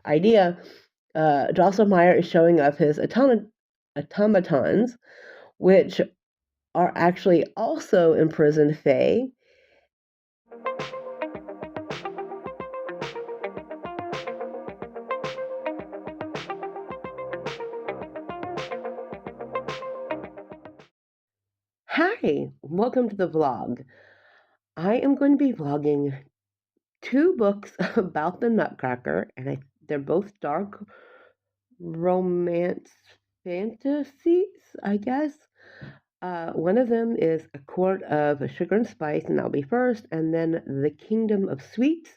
idea, Drosselmeyer is showing off his automatons, which are actually also imprisoned Fae. Hi, welcome to the vlog. I am going to be vlogging 2 books about the Nutcracker, and they're both dark romance fantasies, I guess. One of them is A Court of Sugar and Spice, and that'll be first, and then The Kingdom of Sweets,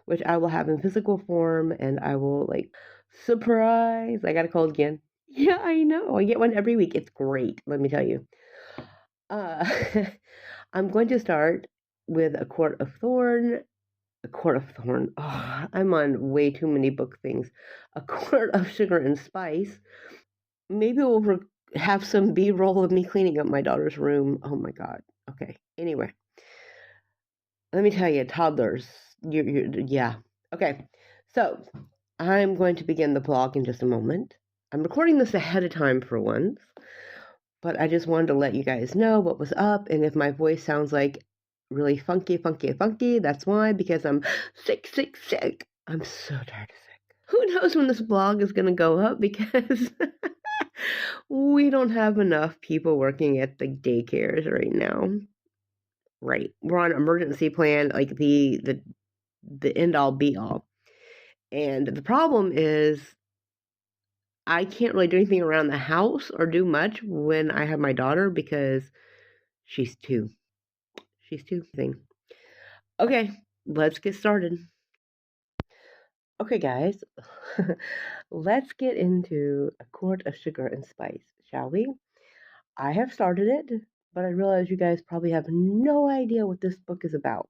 which I will have in physical form, and I will, surprise, I got a cold again. Yeah, I know, I get one every week. It's great, let me tell you. Uh, I'm going to start with A Court of Thorn. A Court of Thorn. Oh, I'm on way too many book things. A Court of Sugar and Spice. Maybe we'll have some B-roll of me cleaning up my daughter's room. Oh my God. Okay. Anyway, let me tell you, toddlers. Yeah. Okay. So I'm going to begin the vlog in just a moment. I'm recording this ahead of time for once, but I just wanted to let you guys know what was up, and if my voice sounds like really funky, that's why, because I'm sick. I'm so tired of sick. Who knows when this vlog is going to go up, because we don't have enough people working at the daycares right now. Right. We're on emergency plan, like the end all be all. And the problem is I can't really do anything around the house or do much when I have my daughter, because she's 2. She's 2. Okay, let's get started. Okay, guys, let's get into A Court of Sugar and Spice, shall we? I have started it, but I realize you guys probably have no idea what this book is about.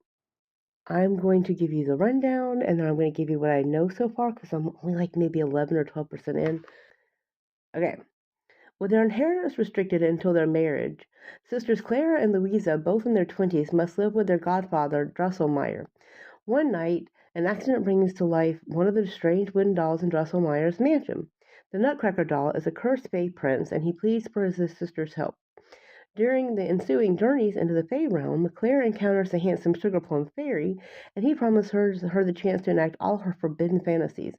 I'm going to give you the rundown, and then I'm going to give you what I know so far, because I'm only like maybe 11 or 12% in. Okay. With their inheritance restricted until their marriage, sisters Clara and Louisa, both in their 20s, must live with their godfather, Drosselmeyer. One night, an accident brings to life one of the strange wooden dolls in Drosselmeyer's mansion. The Nutcracker doll is a cursed Fey prince, and he pleads for his sister's help. During the ensuing journeys into the Fey realm, Clara encounters the handsome Sugar Plum Fairy, and he promises her the chance to enact all her forbidden fantasies.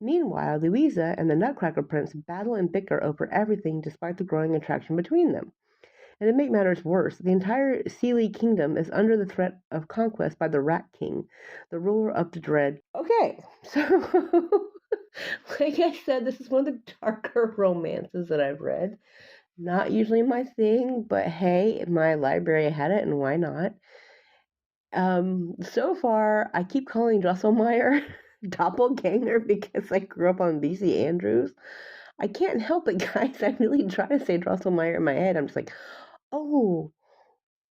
Meanwhile, Louisa and the Nutcracker Prince battle and bicker over everything despite the growing attraction between them. And to make matters worse, the entire Seelie kingdom is under the threat of conquest by the Rat King, the ruler of the dread. Okay, so like I said, this is one of the darker romances that I've read. Not usually my thing, but hey, my library had it, and why not? So far, I keep calling Drosselmeyer Doppelganger because I grew up on BC Andrews. I can't help it, guys. I really try to say Drosselmeyer in my head. I'm just like, oh,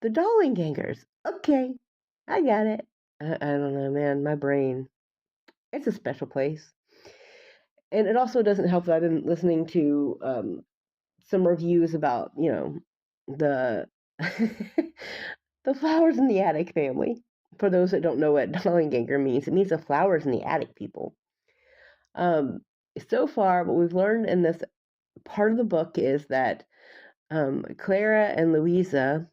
the Dollgangers. Okay, I got it. I don't know, man. My brain, it's a special place. And it also doesn't help that I've been listening to some reviews about, the the flowers in the attic family. For those that don't know what Dollganger means, it means the flowers in the attic people. Um, so far, what we've learned in this part of the book is that Clara and Louisa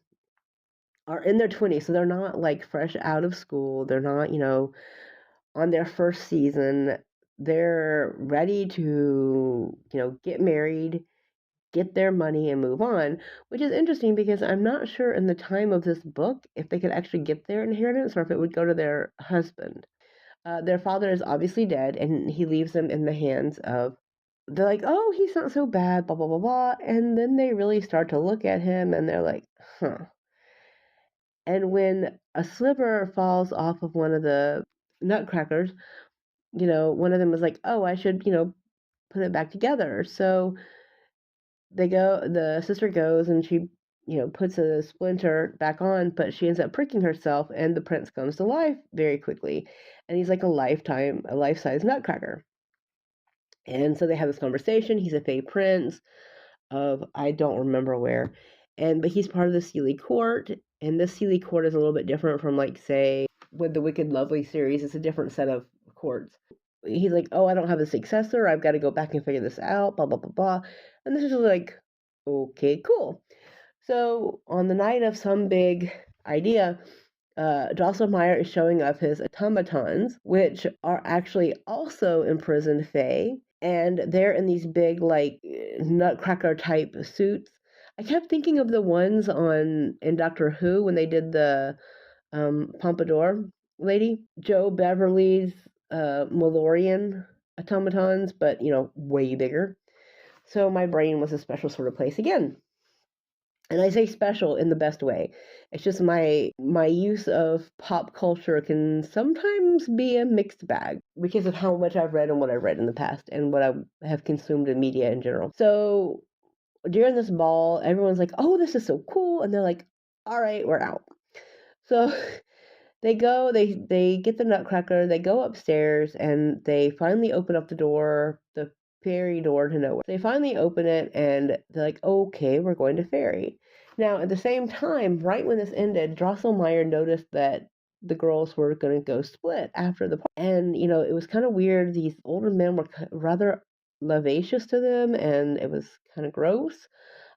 are in their 20s, so they're not like fresh out of school. They're not, on their first season. They're ready to, get married, get their money, and move on, which is interesting because I'm not sure in the time of this book if they could actually get their inheritance or if it would go to their husband. Their father is obviously dead, and he leaves them in the hands of. They're like, oh, he's not so bad, blah, blah, blah, blah. And then they really start to look at him and they're like, huh. And when a sliver falls off of one of the nutcrackers, one of them was like, oh, I should, put it back together. So the sister goes and she, puts a splinter back on, but she ends up pricking herself, and the prince comes to life very quickly. And he's like a life-size nutcracker. And so they have this conversation. He's a Fey prince of, I don't remember where. But he's part of the Seelie court, and this Seelie court is a little bit different from, like, say, with the Wicked Lovely series. It's a different set of courts. he's like, oh, I don't have a successor. I've got to go back and figure this out, blah, blah, blah, blah. And this is like, okay, cool. So on the night of some big idea, Drosselmeyer is showing off his automatons, which are actually also imprisoned Fae, and they're in these big, like, Nutcracker type suits. I kept thinking of the ones in Doctor Who when they did the Pompadour lady, Joe Beverly's Malorian automatons, but way bigger. So my brain was a special sort of place again. And I say special in the best way. It's just my use of pop culture can sometimes be a mixed bag because of how much I've read and what I've read in the past and what I have consumed in media in general. So during this ball, everyone's like, "Oh, this is so cool," and they're like, "All right, we're out." So they go, they get the Nutcracker, they go upstairs, and they finally open up the door, the fairy door to nowhere. They finally open it, and they're like, okay, we're going to fairy. Now, at the same time, right when this ended, Drosselmeyer noticed that the girls were going to go split after the party. And, it was kind of weird. These older men were rather lascivious to them, and it was kind of gross.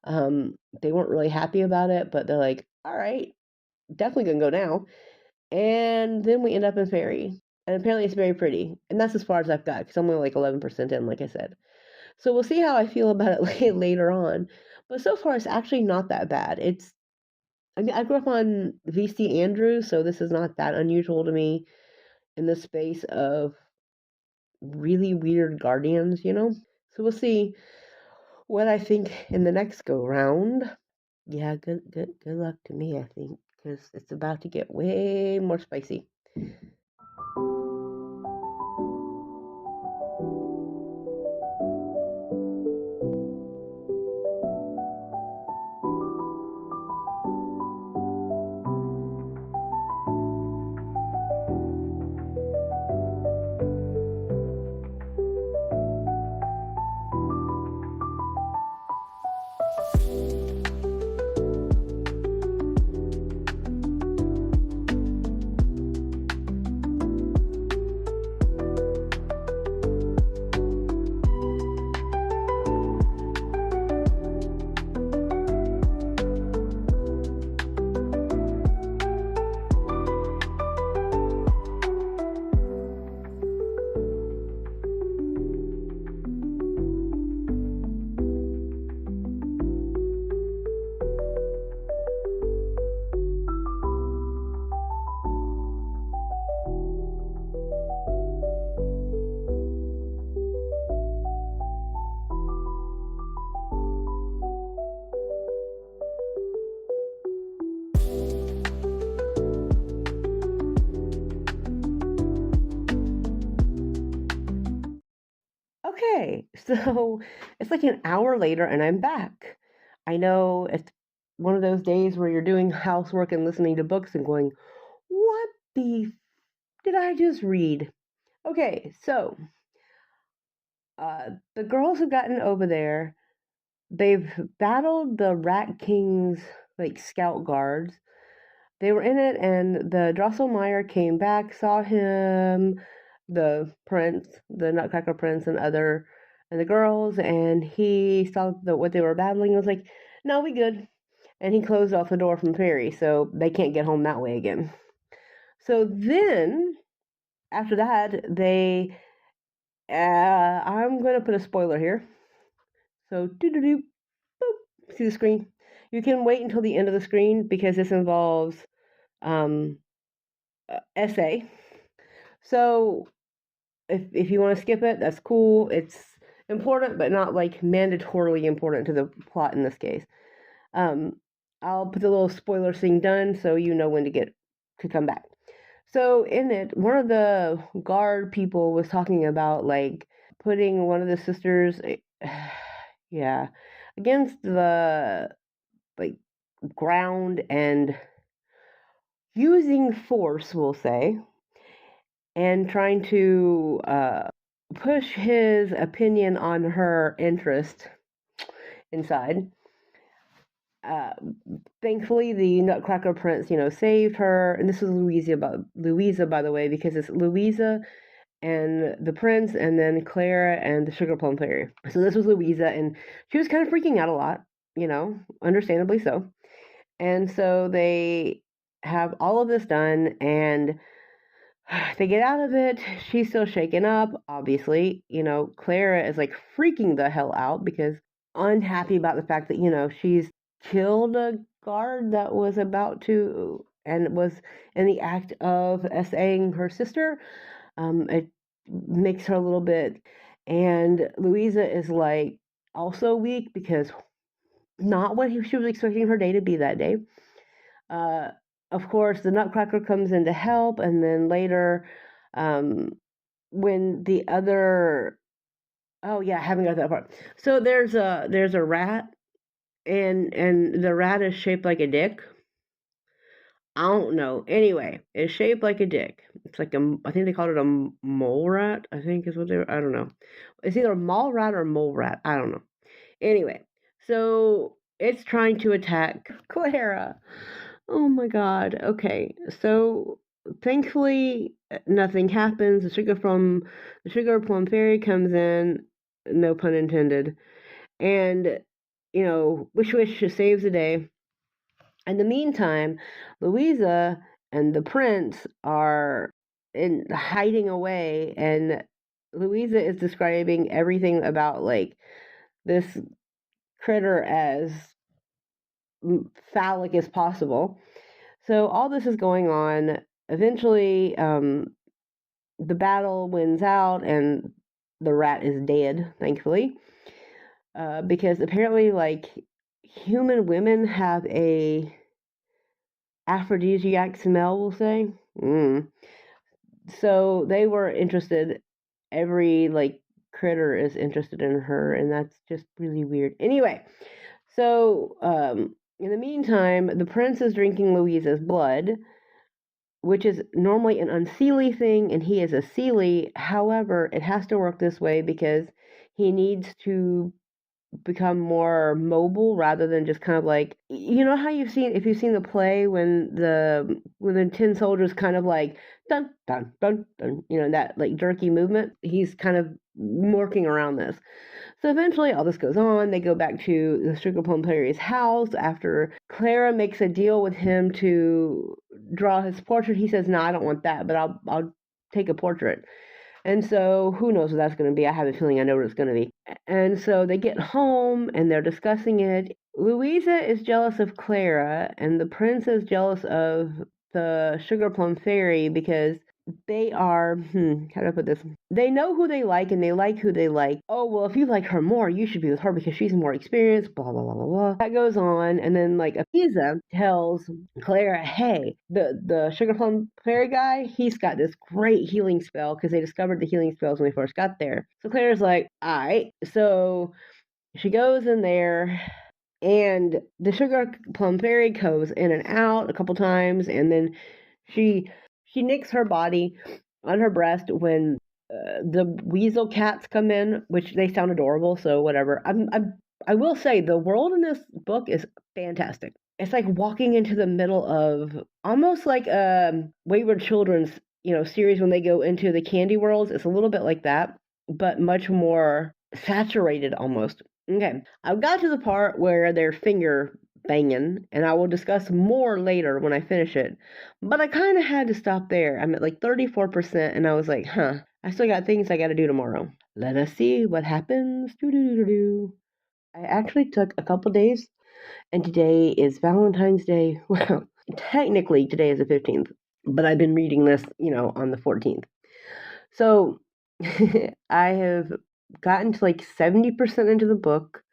They weren't really happy about it, but they're like, all right, definitely going to go now. And then we end up in fairy. And apparently it's very pretty. And that's as far as I've got, because I'm only like 11% in, like I said. So we'll see how I feel about it later on. But so far, it's actually not that bad. I grew up on VC Andrews, so this is not that unusual to me in the space of really weird guardians, So we'll see what I think in the next go round. Yeah, good luck to me, I think, because it's about to get way more spicy. Okay, so it's like an hour later and I'm back. I know it's one of those days where you're doing housework and listening to books and going, what the did I just read? Okay, so the girls have gotten over there. They've battled the Rat King's like scout guards. They were in it, and the Drosselmeyer came back, saw him, the prince, the Nutcracker prince, and the girls, and he saw what they were battling. And was like, "No, we good," and he closed off the door from Fairy, so they can't get home that way again. So then, after that, they, I'm going to put a spoiler here. So, boop, see the screen. You can wait until the end of the screen because this involves essay. So if you want to skip it, that's cool. It's important, but not like mandatorily important to the plot in this case. I'll put the little spoiler thing done so you know when to come back. So in it, one of the guard people was talking about like putting one of the sisters, yeah, against the like ground and using force, we'll say, and trying to push his opinion on her interest inside. Thankfully, the Nutcracker Prince, saved her. And this was Louisa, by the way, because it's Louisa and the prince, and then Clara and the Sugar Plum Fairy. So this was Louisa, and she was kind of freaking out a lot, understandably so. And so they have all of this done, and they get out of it. She's still shaken up, obviously. Clara is like freaking the hell out because unhappy about the fact that, she's killed a guard that was about to and was in the act of essaying her sister. It makes her a little bit. And Louisa is like also weak because not what she was expecting her day to be that day. Of course, the Nutcracker comes in to help, and then later, when the other, oh yeah, I haven't got that part. So there's a rat, and the rat is shaped like a dick. I don't know. Anyway, it's shaped like a dick. It's like I think they called it a mole rat. I think is what they. I don't know. It's either a mole rat or mole rat. I don't know. Anyway, so it's trying to attack Clara. Oh my god. Okay. So thankfully nothing happens. The Sugar Plum Fairy comes in, no pun intended. And Wish saves the day. In the meantime, Louisa and the prince are hiding away, and Louisa is describing everything about like this critter as phallic as possible. So all this is going on. Eventually, the battle wins out, and the rat is dead, thankfully, because apparently, like, human women have a aphrodisiac smell, we'll say. So they were interested. Every like critter is interested in her, and that's just really weird. Anyway, so in the meantime, the prince is drinking Louisa's blood, which is normally an unseelie thing, and he is a seelie. However, it has to work this way because he needs to become more mobile rather than just kind of like, how if you've seen the play when the tin soldiers kind of like dun dun dun dun, that like jerky movement. He's kind of working around this. So eventually all this goes on. They go back to the Sugar Plum Fairy's house after Clara makes a deal with him to draw his portrait. He says, no, I don't want that, but I'll take a portrait. And so who knows what that's going to be. I have a feeling I know what it's going to be. And so they get home and they're discussing it. Louisa is jealous of Clara, and the prince is jealous of the Sugar Plum Fairy because they are, how do I put this? They know who they like and they like who they like. Oh, well, if you like her more, you should be with her because she's more experienced, blah, blah, blah, blah, blah. That goes on. And then, like, Apisa tells Clara, hey, the Sugar Plum Fairy guy, he's got this great healing spell because they discovered the healing spells when they first got there. So Clara's like, all right. So she goes in there, and the Sugar Plum Fairy goes in and out a couple times, and then she nicks her body on her breast when the weasel cats come in, which they sound adorable, so whatever. I will say the world in this book is fantastic. It's like walking into the middle of almost like a Wayward Children's, series when they go into the candy worlds. It's a little bit like that, but much more saturated almost. Okay, I've got to the part where they're finger banging, and I will discuss more later when I finish it. But I kind of had to stop there. I'm at like 34%, and I was like, I still got things I got to do tomorrow. Let us see what happens. I actually took a couple days, and today is Valentine's Day. Well, technically today is the 15th, but I've been reading this, on the 14th. So I have gotten to like 70% into the book.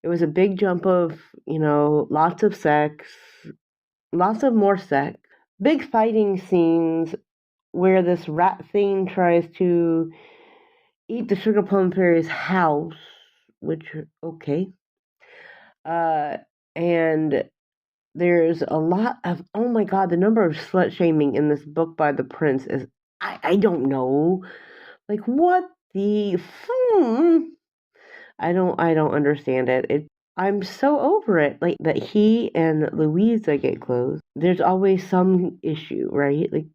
It was a big jump of, lots of sex, lots of more sex, big fighting scenes where this rat thing tries to eat the Sugar Plum Fairy's house, which, okay. And there's a lot of, oh my god, the number of slut shaming in this book by the prince is, I don't know. Like, what the, I don't understand it. I'm so over it. Like, that he and Louisa get close. There's always some issue, right? Like,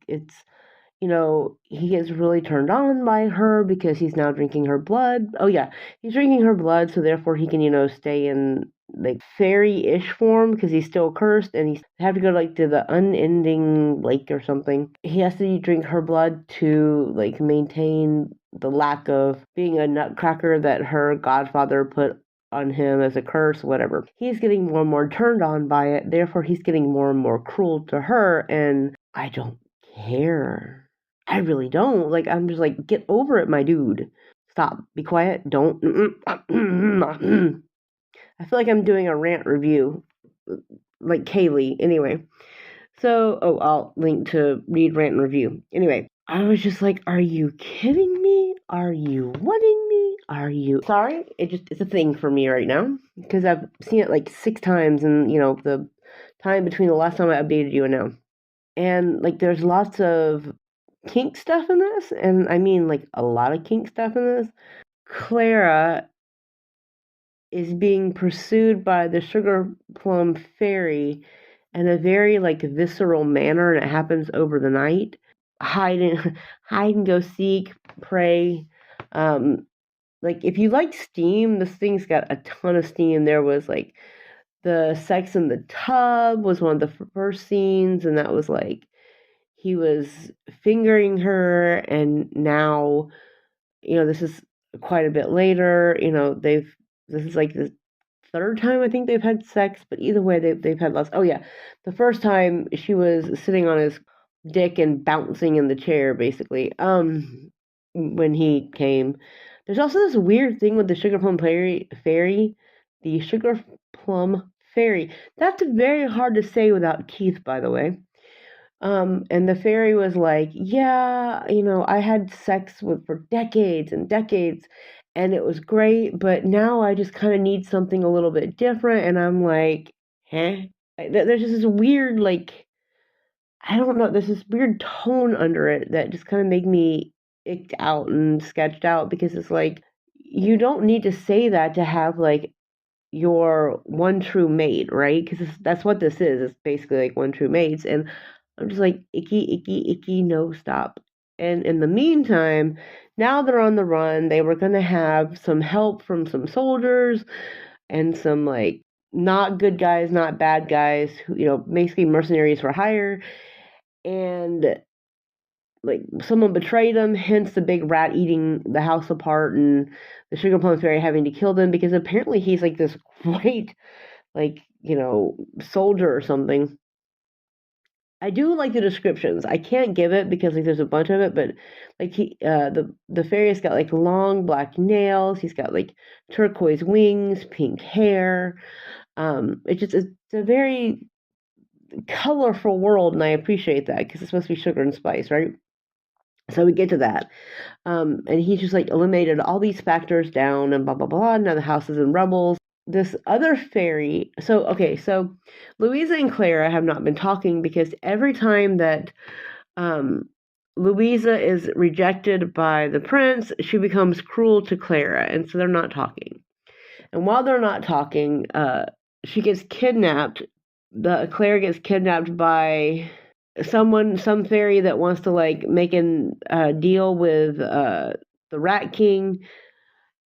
he gets really turned on by her because he's now drinking her blood. Oh yeah, he's drinking her blood, so therefore he can, stay in like fairy-ish form because he's still cursed, and he's have to go like to the unending lake or something. He has to drink her blood to like maintain the lack of being a nutcracker that her godfather put on him as a curse, whatever. He's getting more and more turned on by it, therefore he's getting more and more cruel to her, and I don't care. I really don't. Like, I'm just like, get over it, my dude. Stop. Be quiet. Don't. I feel like I'm doing a rant review, like Kaylee. Anyway, so, I'll link to read rant and review. Anyway, I was just like, are you kidding me? Are you wanting me? Are you sorry? It's a thing for me right now because I've seen it like 6 times in, the time between the last time I updated you and now. And like, there's lots of kink stuff in this, and I mean like a lot of kink stuff in this. Clara is being pursued by the sugar plum fairy in a very like visceral manner, and it happens over the night. Hide and go seek, pray. Like if you like steam, this thing's got a ton of steam. There was like the sex in the tub was one of the first scenes, and that was like he was fingering her, and now, this is quite a bit later. This is like the third time I think they've had sex, but either way, they've had lots. Oh yeah, the first time she was sitting on his dick and bouncing in the chair, basically. When he came, there's also this weird thing with the sugar plum fairy, the sugar plum fairy. That's very hard to say without teeth, by the way. And the fairy was like, yeah, I had sex for decades and decades, and it was great, but now I just kind of need something a little bit different. And I'm like, huh? There's just this weird, like, I don't know, there's this weird tone under it that just kind of made me icked out and sketched out, because it's like, you don't need to say that to have like your one true mate, right? Because that's what this is. It's basically like one true mates, and I'm just like, icky, no, stop. And in the meantime, now they're on the run. They were going to have some help from some soldiers and some like not good guys, not bad guys, who, basically mercenaries for hire. And like someone betrayed them, hence the big rat eating the house apart and the sugar plum fairy having to kill them, because apparently he's like this great, like, soldier or something. I do like the descriptions. I can't give it because like there's a bunch of it, but like the fairy's got like long black nails. He's got like turquoise wings, pink hair. It's a very colorful world, and I appreciate that because it's supposed to be sugar and spice, right? So we get to that. And he's just like eliminated all these factors down and blah, blah, blah. Now the house is in rubble. This other fairy. So Louisa and Clara have not been talking because every time that Louisa is rejected by the prince, she becomes cruel to Clara. And so they're not talking. And while they're not talking, she gets kidnapped. Clara gets kidnapped by some fairy that wants to like make a deal with the Rat King,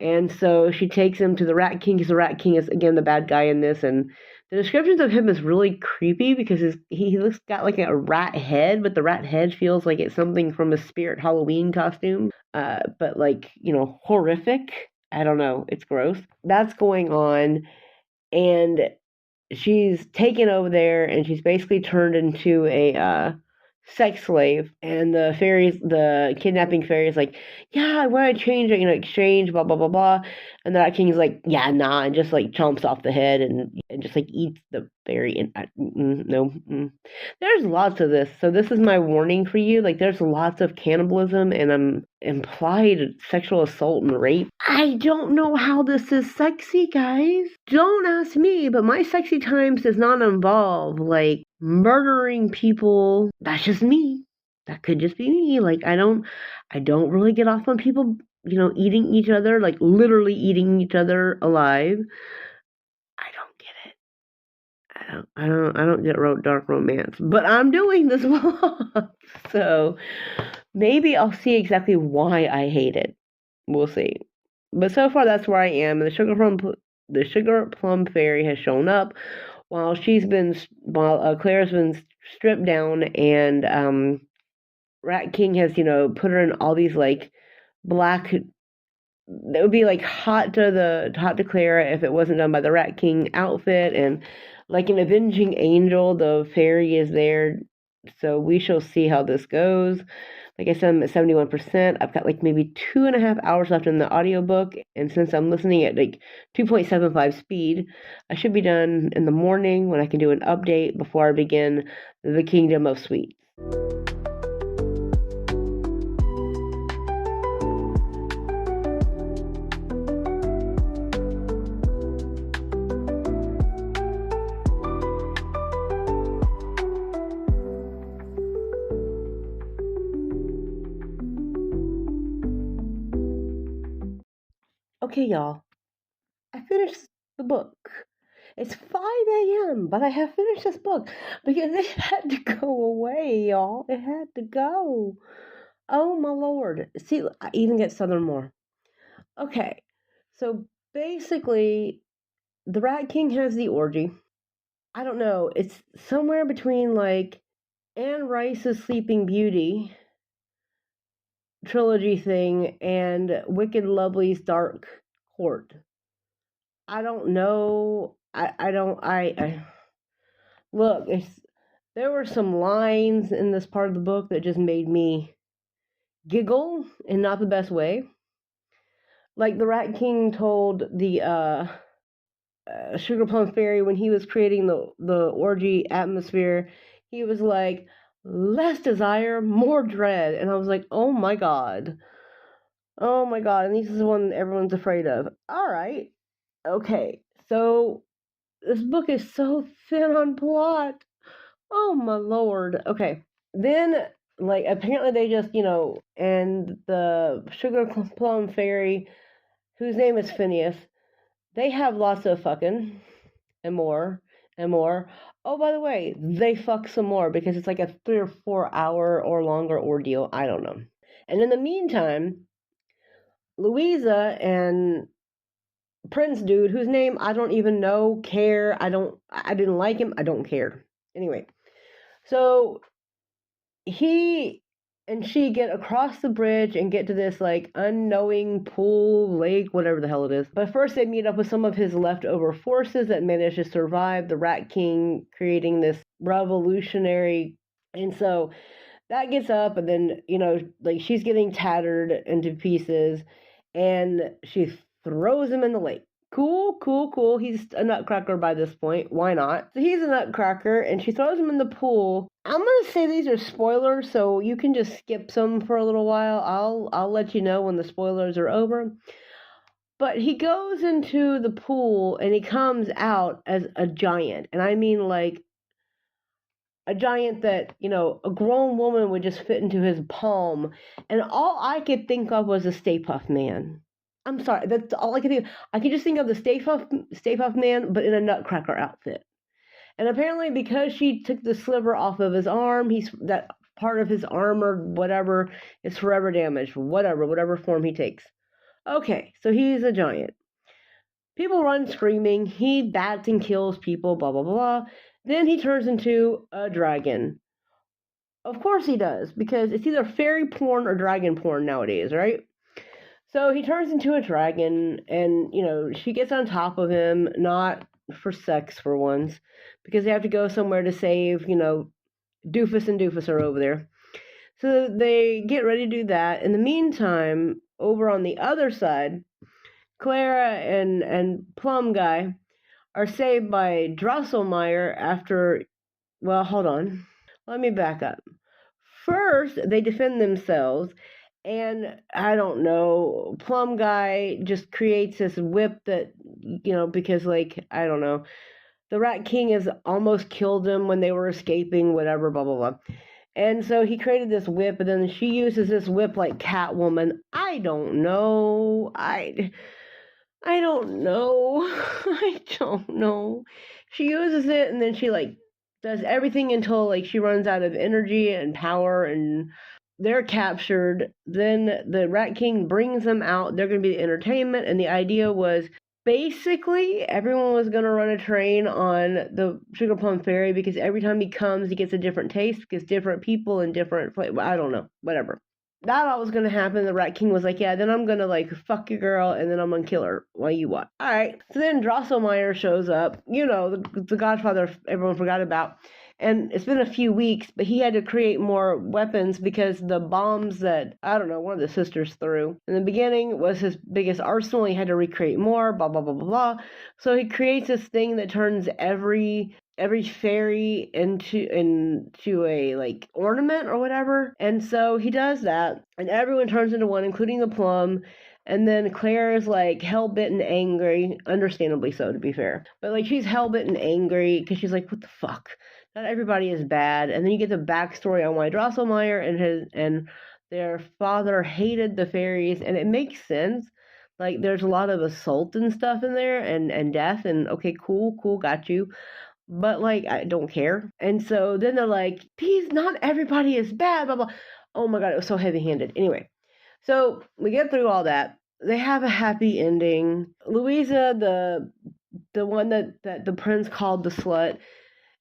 and so she takes him to the Rat King, because the Rat King is again the bad guy in this, and the descriptions of him is really creepy because he looks got like a rat head, but the rat head feels like it's something from a Spirit Halloween costume, but like horrific. I don't know, it's gross. That's going on, and she's taken over there, and she's basically turned into a sex slave. And the kidnapping fairy is like, yeah, I want to change it, exchange, blah blah blah blah. And the Rat King is like, yeah, nah, and just like chomps off the head and just like eats the fairy. And no, there's lots of this. So this is my warning for you. Like, there's lots of cannibalism and implied sexual assault and rape. I don't know how this is sexy, guys. Don't ask me, but my sexy times does not involve like murdering people. That's just me. That could just be me. Like, I don't really get off on people, eating each other, like literally eating each other alive. I don't get it. I don't get dark romance, but I'm doing this vlog. So Maybe I'll see exactly why I hate it. We'll see. But so far, that's where I am. The sugar plum fairy has shown up while Claire's been stripped down, and Rat King has put her in all these like black. That would be like hot to Clara if it wasn't done by the Rat King outfit, and like an avenging angel, the fairy is there. So we shall see how this goes. Like I said, I'm at 71%. I've got like maybe 2.5 hours left in the audiobook, and since I'm listening at like 2.75 speed, I should be done in the morning when I can do an update before I begin the Kingdom of Sweets. Okay, y'all, I finished the book. It's 5 a.m., but I have finished this book because it had to go away, y'all. It had to go. Oh, my Lord. See, I even get Southern more. Okay, so basically, the Rat King has the orgy. I don't know. It's somewhere between, like, Anne Rice's Sleeping Beauty trilogy thing and Wicked Lovely's Dark Court. I don't know. I look, there were some lines in this part of the book that just made me giggle in not the best way. Like the Rat King told the Sugar Plum Fairy when he was creating the orgy atmosphere, he was like, less desire, more dread. And I was like, oh my god. Oh my god. And this is the one everyone's afraid of. All right. Okay. So this book is so thin on plot. Oh my Lord. Okay. Then, like, apparently they just, and the Sugar Plum Fairy, whose name is Phineas, they have lots of fucking and more and more. Oh, by the way, they fuck some more because it's like a 3 or 4 hour or longer ordeal. I don't know. And in the meantime, Louisa and Prince dude, whose name I don't even know, I didn't like him, I don't care. Anyway, so he and she get across the bridge and get to this like unknowing pool, lake, whatever the hell it is. But first they meet up with some of his leftover forces that manage to survive the Rat King creating this revolutionary. And so that gets up, and then, like she's getting tattered into pieces, and she throws him in the lake. Cool. He's a nutcracker by this point. Why not? So he's a nutcracker, and she throws him in the pool. I'm gonna say these are spoilers, so you can just skip some for a little while. I'll let you know when the spoilers are over. But he goes into the pool, and he comes out as a giant, and I mean like a giant that, a grown woman would just fit into his palm. And all I could think of was a Stay Puft Man. I'm sorry, that's all I could think of. I could just think of the Stay Puft Man, but in a nutcracker outfit. And apparently because she took the sliver off of his arm, that part of his arm or whatever is forever damaged, whatever form he takes. Okay, so he's a giant. People run screaming, he bats and kills people, blah, blah, blah. Then he turns into a dragon. Of course he does, because it's either fairy porn or dragon porn nowadays, right? So he turns into a dragon, and, she gets on top of him, not for sex for once, because they have to go somewhere to save, Doofus and Doofus are over there. So they get ready to do that. In the meantime, over on the other side, Clara and Plum Guy are saved by Drosselmeyer after, well, hold on. Let me back up. First, they defend themselves, and I don't know, Plum Guy just creates this whip that, because, like, I don't know, the Rat King has almost killed them when they were escaping, whatever, blah, blah, blah. And so he created this whip, and then she uses this whip like Catwoman. I don't know. I don't know. I don't know. She uses it, and then she, like, does everything until, like, she runs out of energy and power, and they're captured. Then the Rat King brings them out. They're going to be the entertainment. And the idea was basically everyone was going to run a train on the Sugar Plum Fairy because every time he comes, he gets a different taste because different people and different flavor. I don't know. Whatever. That all was going to happen. The Rat King was like, yeah, then I'm going to like fuck your girl and then I'm going to kill her while you watch. All right. So then Drosselmeyer shows up, the Godfather everyone forgot about. And it's been a few weeks, but he had to create more weapons because the bombs that, I don't know, one of the sisters threw in the beginning was his biggest arsenal. He had to recreate more, blah, blah, blah, blah, blah. So he creates this thing that turns every fairy into a like ornament or whatever. And so he does that, and everyone turns into one, including the plum. And then Claire is like hell-bent and angry, understandably so, to be fair. But like she's hell-bent and angry because she's like, what the fuck? Not everybody is bad. And then you get the backstory on why Drosselmeyer and their father hated the fairies, and it makes sense. Like there's a lot of assault and stuff in there and death, and okay, cool, got you. But like I don't care. And so then they're like, please, not everybody is bad, blah blah. Oh my god, it was so heavy-handed. Anyway, so we get through all that. They have a happy ending. Louisa, the one that the prince called the slut,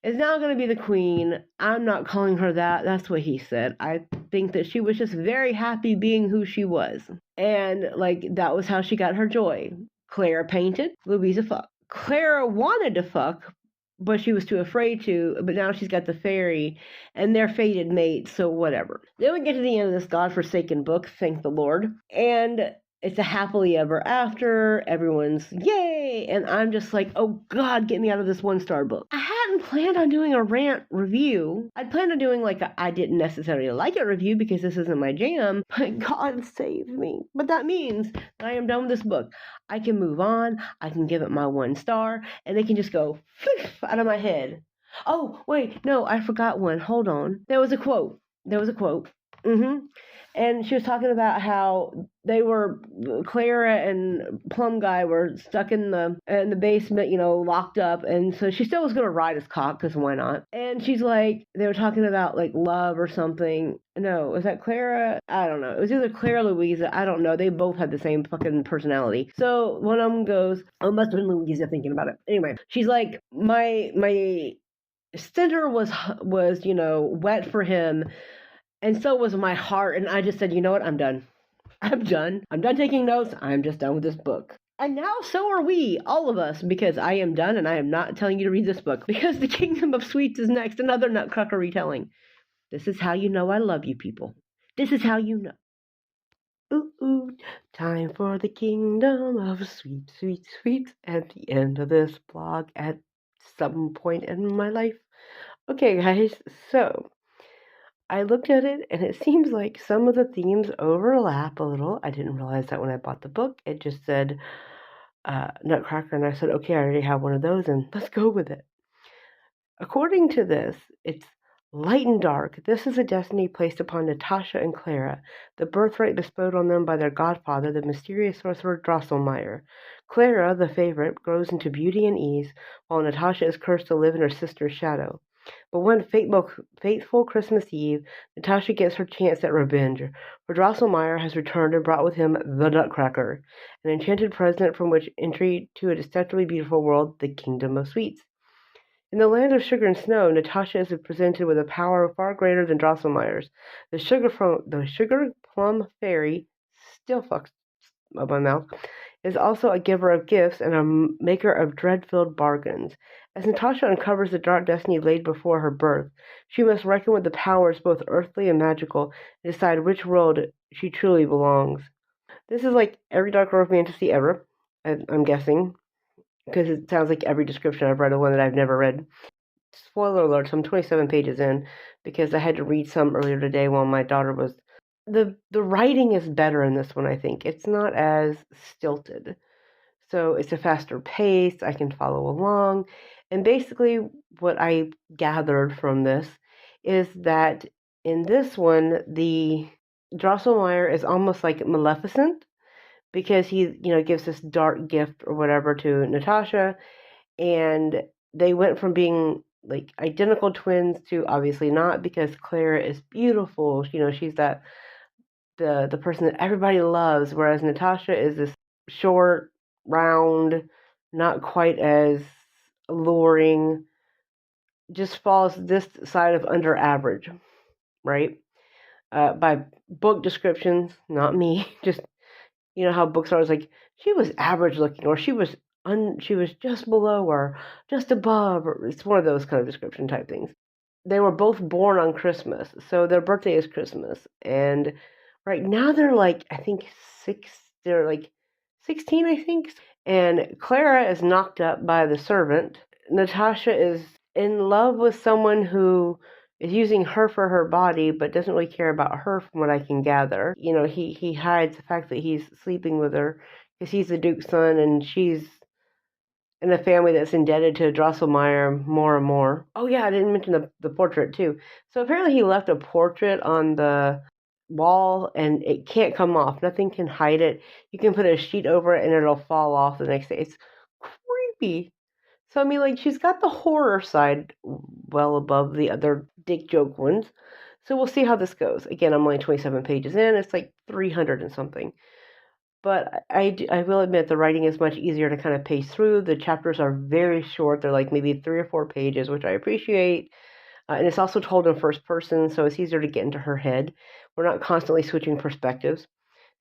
is now going to be the queen. I'm not calling her that. That's what he said. I think that she was just very happy being who she was. And like that was how she got her joy. Clara painted, Louisa fucked. Clara wanted to fuck, but she was too afraid to, but now she's got the fairy, and they're fated mates, so whatever. Then we get to the end of this godforsaken book, thank the Lord, and it's a happily ever after, everyone's yay, and I'm just like, oh god, get me out of this 1-star book. I hadn't planned on doing a rant review. I'd planned on doing like a I didn't necessarily like it review because this isn't my jam, but God save me. But that means that I am done with this book. I can move on, I can give it my 1 star, and it can just go out of my head. Oh, wait, no, I forgot one. Hold on. There was a quote. And she was talking about how they were, Clara and Plum Guy were stuck in the basement, locked up, and so she still was going to ride his cock, because why not? And she's like, they were talking about, like, love or something. No, was that Clara? I don't know. It was either Clara or Louisa. I don't know. They both had the same fucking personality. So one of them goes, oh, it must have been Louisa thinking about it. Anyway, she's like, my center was wet for him, and so was my heart, and I just said, you know what, I'm done. I'm done taking notes. I'm just done with this book. And now so are we, all of us, because I am done, and I am not telling you to read this book, because The Kingdom of Sweets is next, another Nutcracker retelling. This is how you know I love you, people. This is how you know. Ooh, time for the Kingdom of Sweets, sweets, sweets, at the end of this blog at some point in my life. Okay, guys, so I looked at it, and it seems like some of the themes overlap a little. I didn't realize that when I bought the book. It just said Nutcracker, and I said, okay, I already have one of those, and let's go with it. According to this, it's light and dark. This is a destiny placed upon Natasha and Clara, the birthright bestowed on them by their godfather, the mysterious sorcerer Drosselmeyer. Clara, the favorite, grows into beauty and ease, while Natasha is cursed to live in her sister's shadow. But one fateful Christmas Eve, Natasha gets her chance at revenge, for Drosselmeyer has returned and brought with him the Nutcracker, an enchanted present from which entry to a deceptively beautiful world, the Kingdom of Sweets. In the land of sugar and snow, Natasha is presented with a power far greater than Drosselmeyer's. The sugar plum fairy, still fucks up my mouth, is also a giver of gifts and a maker of dread-filled bargains. As Natasha uncovers the dark destiny laid before her birth, she must reckon with the powers both earthly and magical and decide which world she truly belongs. This is like every dark horror fantasy ever, I'm guessing, because it sounds like every description I've read of one that I've never read. Spoiler alert, so I'm 27 pages in, because I had to read some earlier today while my daughter was... The writing is better in this one, I think. It's not as stilted. So it's a faster pace, I can follow along. And basically what I gathered from this is that in this one, the Drosselmeyer is almost like Maleficent, because he, gives this dark gift or whatever to Natasha, and they went from being like identical twins to, obviously not, because Clara is beautiful. She's the person that everybody loves, whereas Natasha is this short, round, not quite as alluring, just falls this side of under average, right? By book descriptions, not me. Just how books are always like, she was average looking, or she was just below or just above, or it's one of those kind of description type things. They were both born on Christmas, so their birthday is Christmas, and right now they're like, I think they're like 16, I think. And Clara is knocked up by the servant. Natasha is in love with someone who is using her for her body, but doesn't really care about her, from what I can gather. He hides the fact that he's sleeping with her because he's the Duke's son, and she's in a family that's indebted to Drosselmeyer more and more. Oh yeah, I didn't mention the portrait too. So apparently he left a portrait on the wall, and it can't come off. Nothing can hide it. You can put a sheet over it and it'll fall off the next day. It's creepy. So I mean, like, she's got the horror side well above the other dick joke ones. So we'll see how this goes. Again, I'm only 27 pages in. It's like 300 and something. But I will admit the writing is much easier to kind of pace through. The chapters are very short. They're like maybe 3 or 4 pages, which I appreciate. And it's also told in first person, so it's easier to get into her head. We're not constantly switching perspectives.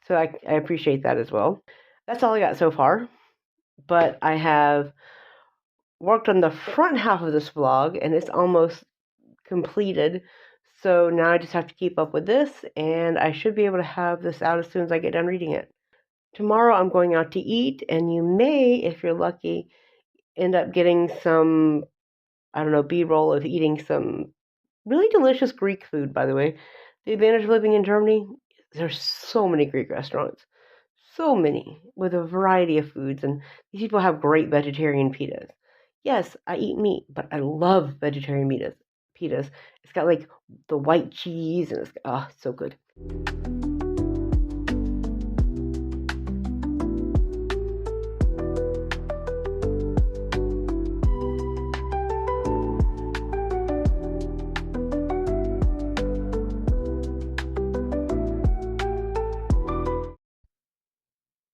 So I appreciate that as well. That's all I got so far. But I have worked on the front half of this vlog, and it's almost completed. So now I just have to keep up with this, and I should be able to have this out as soon as I get done reading it. Tomorrow I'm going out to eat, and you may, if you're lucky, end up getting some, I don't know, B-roll of eating some really delicious Greek food, by the way. The advantage of living in Germany, there's so many Greek restaurants. So many, with a variety of foods, and these people have great vegetarian pitas. Yes, I eat meat, but I love vegetarian pitas. It's got like the white cheese, and it's so good.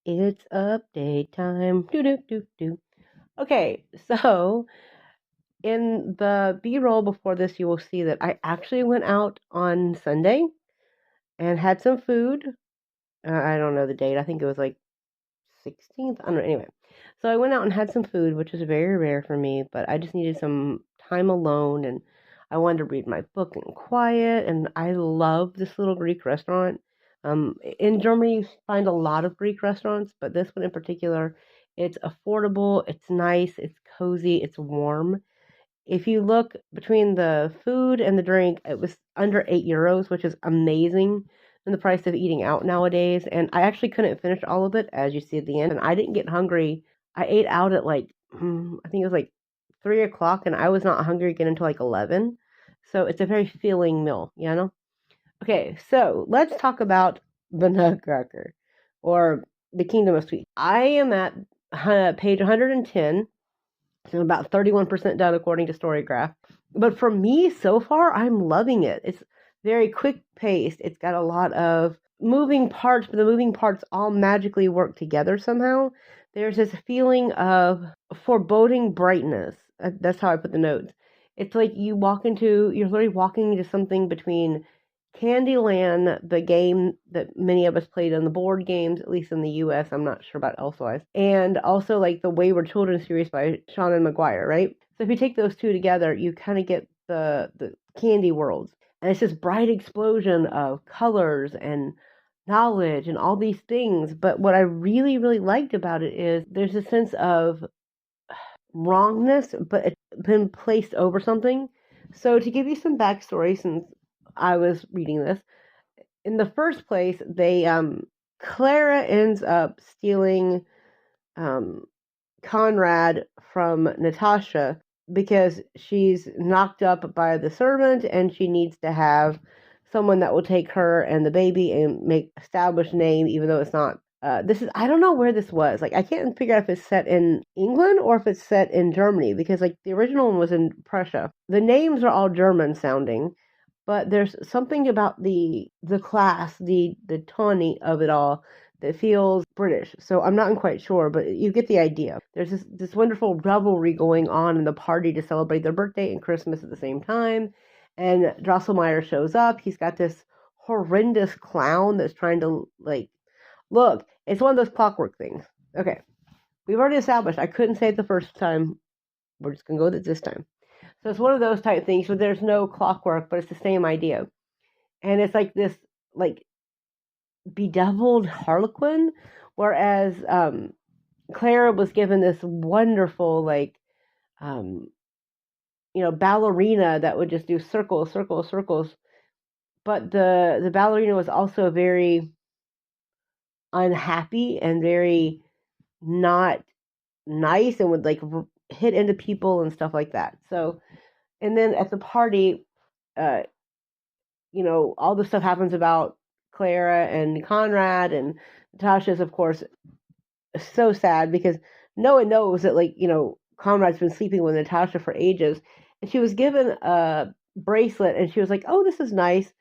It's update time. Do. Okay, so in the B-roll before this, you will see that I actually went out on Sunday and had some food. I don't know the date. I think it was like 16th. I don't know. Anyway, so I went out and had some food, which is very rare for me, but I just needed some time alone, and I wanted to read my book in quiet, and I love this little Greek restaurant. In Germany, you find a lot of Greek restaurants, but this one in particular, it's affordable, it's nice, it's cozy, it's warm. If you look between the food and the drink, it was under €8, which is amazing in the price of eating out nowadays. And I actually couldn't finish all of it, as you see at the end. And I didn't get hungry. I ate out at like, I think it was like 3 o'clock, and I was not hungry again until like 11. So it's a very filling meal, Okay, so let's talk about the Nutcracker, or the Kingdom of Sweets. I am at page 110. I'm about 31% done according to Storygraph. But for me, so far, I'm loving it. It's very quick paced. It's got a lot of moving parts, but the moving parts all magically work together somehow. There's this feeling of foreboding brightness. That's how I put the notes. It's like you're literally walking into something between Candyland, the game that many of us played on the board games, at least in the US, I'm not sure about elsewise, and also like the Wayward Children series by Sean Maguire, right? So if you take those two together, you kind of get the candy worlds. And it's this bright explosion of colors and knowledge and all these things. But what I really, really liked about it is there's a sense of wrongness, but it's been placed over something. So to give you some backstory, since I was reading this, in the first place, Clara ends up stealing Conrad from Natasha because she's knocked up by the servant, and she needs to have someone that will take her and the baby and establish name, even though it's not I don't know where this was. Like, I can't figure out if it's set in England or if it's set in Germany, because like the original one was in Prussia. The names are all German sounding, but there's something about the class, the tawny of it all that feels British. So I'm not quite sure, but you get the idea. There's this wonderful revelry going on in the party to celebrate their birthday and Christmas at the same time. And Drosselmeyer shows up. He's got this horrendous clown that's trying to like look. It's one of those clockwork things. Okay, we've already established I couldn't say it the first time. We're just gonna go with it this time. So it's one of those type things where there's no clockwork, but it's the same idea. And it's like this like bedeviled harlequin, whereas Clara was given this wonderful like ballerina that would just do circles, circles, circles. But the ballerina was also very unhappy and very not nice and would like hit into people and stuff like that. So, and then at the party, all the stuff happens about Clara and Conrad, and Natasha's, of course, so sad because no one knows that, Conrad's been sleeping with Natasha for ages. And she was given a bracelet, and she was like, oh, this is nice.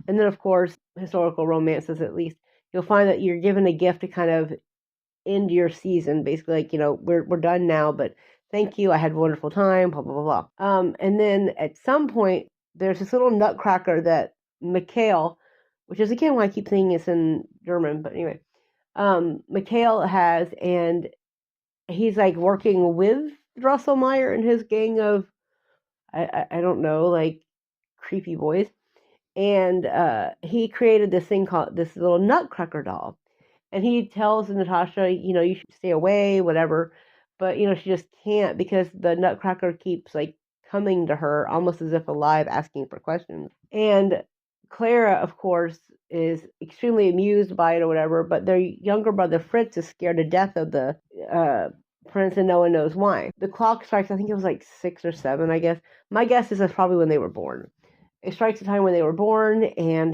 And then, of course, historical romances, at least, you'll find that you're given a gift to kind of end your season. Basically, we're done now, but thank you. I had a wonderful time, blah, blah, blah, blah. And then at some point, there's this little Nutcracker that Mikhail, which is, again, why I keep thinking it's in German, but anyway, Mikhail has, and he's, like, working with Drosselmeyer and his gang of, I don't know, like, creepy boys. And he created this thing called this little Nutcracker doll. And he tells Natasha, you should stay away, whatever. But, she just can't because the Nutcracker keeps, like, coming to her almost as if alive, asking for questions. And Clara, of course, is extremely amused by it or whatever, but their younger brother, Fritz, is scared to death of the prince, and no one knows why. The clock strikes, I think it was like 6 or 7, I guess. My guess is that's probably when they were born. It strikes the time when they were born, and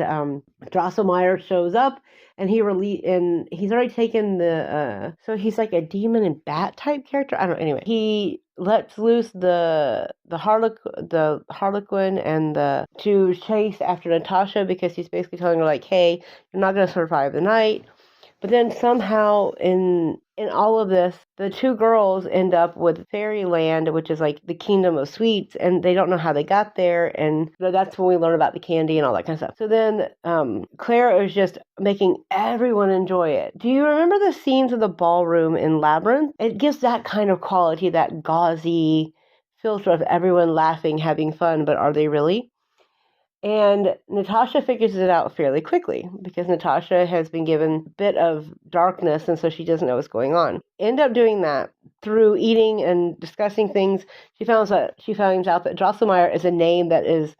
Drosselmeyer shows up, and he's already taken so he's like a demon and bat type character. I don't know. Anyway, he lets loose the Harlequin and to chase after Natasha because he's basically telling her like, hey, you're not gonna survive the night. But then somehow in all of this, the two girls end up with Fairyland, which is like the kingdom of sweets, and they don't know how they got there. And that's when we learn about the candy and all that kind of stuff. So then Clara is just making everyone enjoy it. Do you remember the scenes of the ballroom in Labyrinth? It gives that kind of quality, that gauzy filter of everyone laughing, having fun, but are they really? And Natasha figures it out fairly quickly because Natasha has been given a bit of darkness, and so she doesn't know what's going on. End up doing that through eating and discussing things. She finds out that Drosselmeyer is a name that is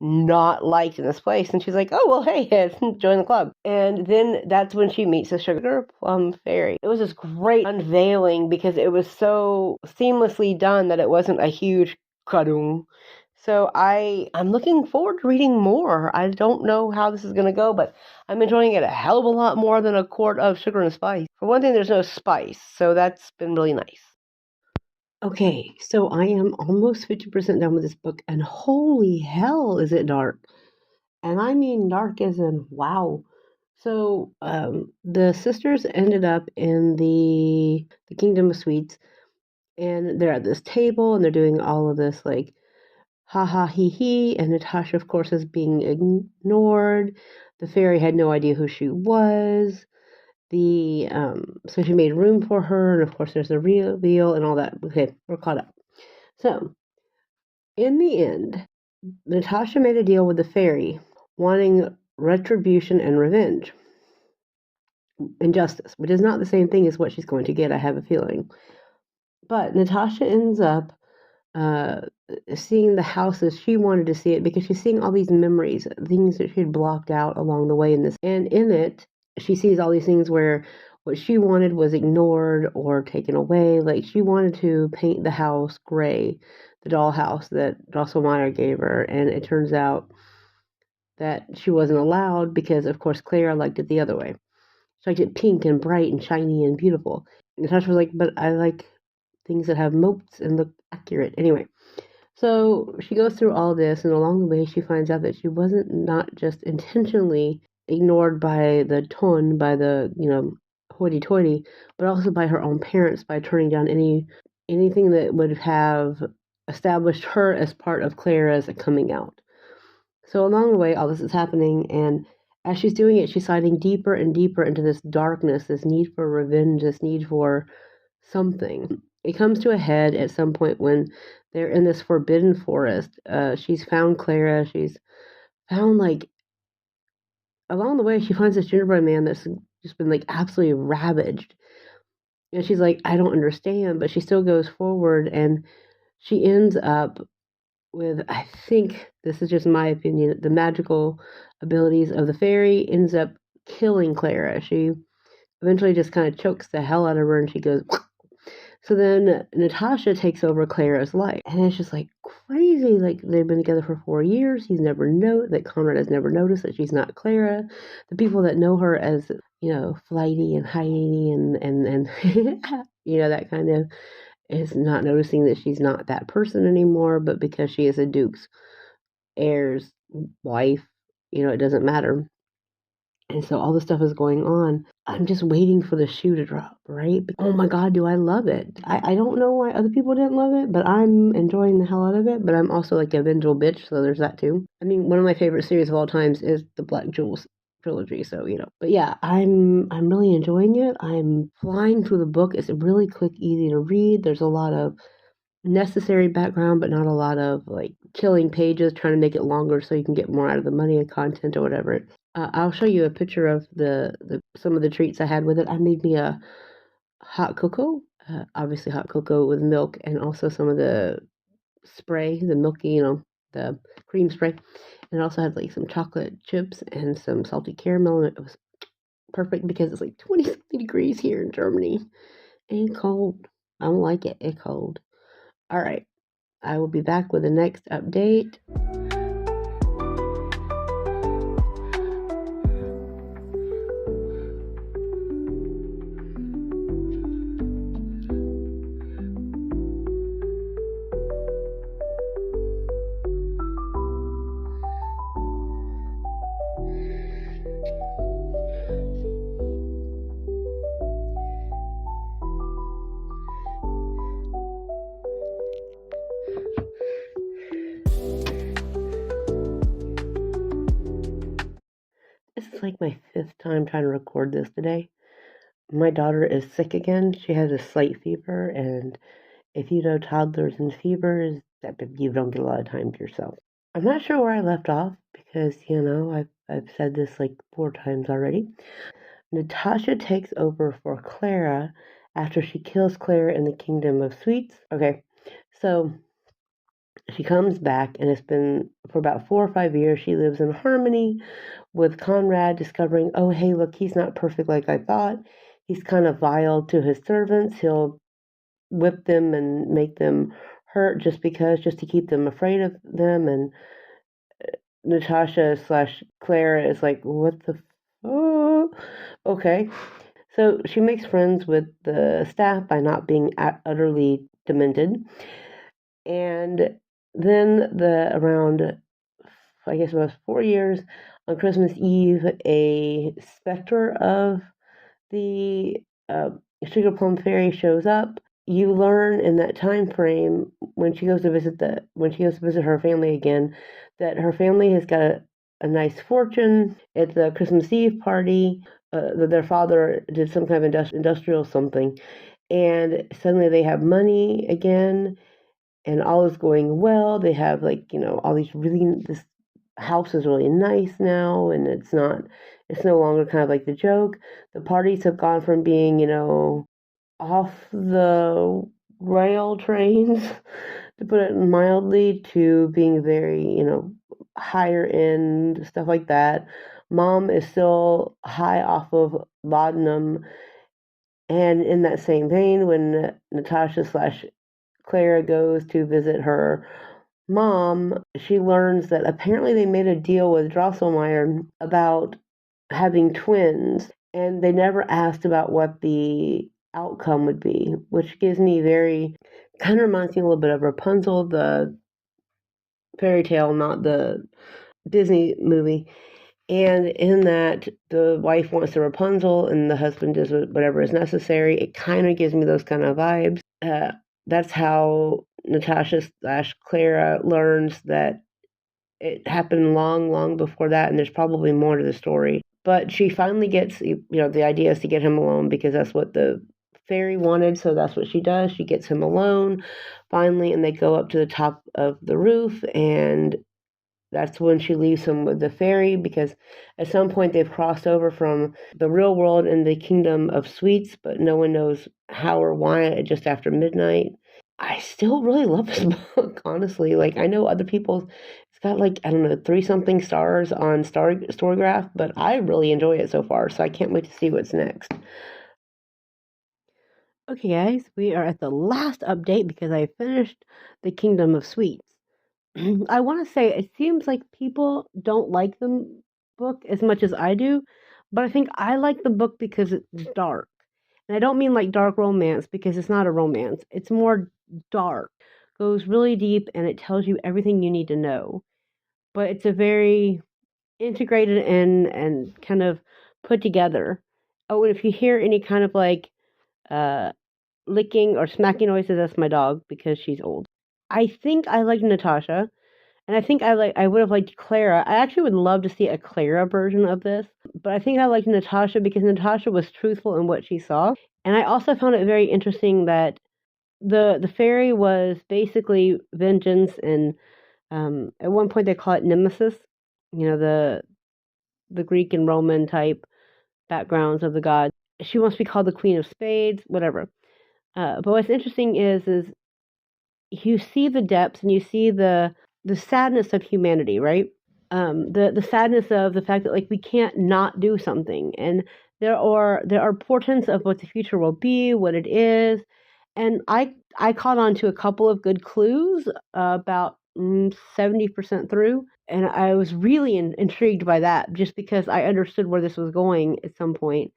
not liked in this place, and she's like, oh, well, hey, join the club. And then that's when she meets the Sugar Plum Fairy. It was this great unveiling because it was so seamlessly done that it wasn't a huge kadung. So I'm looking forward to reading more. I don't know how this is going to go, but I'm enjoying it a hell of a lot more than a quart of sugar and spice. For one thing, there's no spice, so that's been really nice. Okay, so I am almost 50% done with this book, and holy hell is it dark. And I mean dark as in wow. So the sisters ended up in the Kingdom of Sweets, and they're at this table, and they're doing all of this, like, ha ha he he, and Natasha, of course, is being ignored. The fairy had no idea who she was. So she made room for her, and of course there's a reveal and all that. Okay, we're caught up. So, in the end, Natasha made a deal with the fairy, wanting retribution and revenge. And justice, which is not the same thing as what she's going to get, I have a feeling. But Natasha ends up seeing the house as she wanted to see it because she's seeing all these memories, things that she had blocked out along the way in this. And in it, she sees all these things where what she wanted was ignored or taken away. Like, she wanted to paint the house gray, the dollhouse that Drosselmeyer gave her. And it turns out that she wasn't allowed because, of course, Clara liked it the other way. She liked it pink and bright and shiny and beautiful. Natasha was like, but I like things that have moats and look accurate. Anyway, so she goes through all this, and along the way, she finds out that she wasn't not just intentionally ignored by the ton, by the hoity-toity, but also by her own parents by turning down anything that would have established her as part of Clara's coming out. So along the way, all this is happening, and as she's doing it, she's sliding deeper and deeper into this darkness, this need for revenge, this need for something. It comes to a head at some point when they're in this forbidden forest. She's found Clara. She's found, like, along the way, she finds this gingerbread man that's just been, like, absolutely ravaged. And she's like, I don't understand, but she still goes forward, and she ends up with, I think, this is just my opinion, the magical abilities of the fairy ends up killing Clara. She eventually just kind of chokes the hell out of her, and she goes. So then Natasha takes over Clara's life, and it's just like crazy. Like, they've been together for 4 years. That Conrad has never noticed that she's not Clara. The people that know her as, flighty and hidey and that kind of, is not noticing that she's not that person anymore. But because she is a duke's heir's wife, it doesn't matter. And so all this stuff is going on. I'm just waiting for the shoe to drop, right? Oh my God, do I love it? I don't know why other people didn't love it, but I'm enjoying the hell out of it. But I'm also like a vengeful bitch, so there's that too. I mean, one of my favorite series of all times is the Black Jewels trilogy, so But yeah, I'm really enjoying it. I'm flying through the book. It's really quick, easy to read. There's a lot of necessary background, but not a lot of like killing pages, trying to make it longer so you can get more out of the money and content or whatever. I'll show you a picture of the some of the treats I had with it. I made me a hot cocoa, obviously hot cocoa with milk, and also some of the spray, the milky, the cream spray. And it also had like some chocolate chips and some salty caramel, and it was perfect because it's like 20 degrees here in Germany. Ain't cold. I don't like it. It's cold. All right. I will be back with the next update. This is like my 5th time trying to record this today. My daughter is sick again. She has a slight fever, and if you know toddlers and fevers, that you don't get a lot of time to yourself. I'm not sure where I left off because, I've said this like 4 times already. Natasha takes over for Clara after she kills Clara in the Kingdom of Sweets. Okay, so she comes back, and it's been for about 4 or 5 years. She lives in harmony with Conrad, discovering, oh, hey, look, he's not perfect like I thought. He's kind of vile to his servants. He'll whip them and make them hurt just to keep them afraid of them. And Natasha / Clara is like, what the okay. So she makes friends with the staff by not being utterly demented. And then around, I guess it was 4 years, on Christmas Eve, a specter of the Sugar Plum Fairy shows up. You learn in that time frame when she goes to visit her family again, that her family has got a nice fortune. It's a Christmas Eve party. Their father did some kind of industrial something, and suddenly they have money again, and all is going well. They have all these this house is really nice now, and it's no longer kind of like the joke. The parties have gone from being, off the rail trains, to put it mildly, to being very, higher end, stuff like that. Mom is still high off of laudanum. And in that same vein, when Natasha / Clara goes to visit her mom, she learns that apparently they made a deal with Drosselmeyer about having twins. and they never asked about what the outcome would be, which gives me very kind of reminds me a little bit of Rapunzel, the fairy tale, not the Disney movie. And in that, the wife wants the Rapunzel and the husband does whatever is necessary. It kind of gives me those kind of vibes. That's how Natasha slash Clara learns that it happened long, long before that, and there's probably more to the story. But she finally gets, the idea is to get him alone because that's what the fairy wanted, so that's what she does. She gets him alone finally, and they go up to the top of the roof, and that's when she leaves him with the fairy because at some point they've crossed over from the real world and the kingdom of sweets, but no one knows how or why just after midnight. I still really love this book, honestly. Like, I know other people, it's got like, I don't know, 3-something stars on Storygraph, but I really enjoy it so far, so I can't wait to see what's next. Okay, guys, we are at the last update because I finished The Kingdom of Sweets. I want to say it seems like people don't like the book as much as I do, but I think I like the book because it's dark. And I don't mean like dark romance because it's not a romance. It's more dark, goes really deep, and it tells you everything you need to know. But it's a very integrated and kind of put together. Oh, and if you hear any kind of like uh, licking or smacking noises, that's my dog because she's old. I think I like Natasha. And I think I would have liked Clara. I actually would love to see a Clara version of this, but I think I liked Natasha because Natasha was truthful in what she saw. And I also found it very interesting that the fairy was basically vengeance, and at one point they call it nemesis. The Greek and Roman type backgrounds of the gods. She wants to be called the Queen of Spades, whatever. But what's interesting is you see the depths and you see the sadness of humanity, right? The sadness of the fact that like we can't not do something, and there are portents of what the future will be, what it is, and I caught on to a couple of good clues about 70% through, and I was really intrigued by that just because I understood where this was going at some point,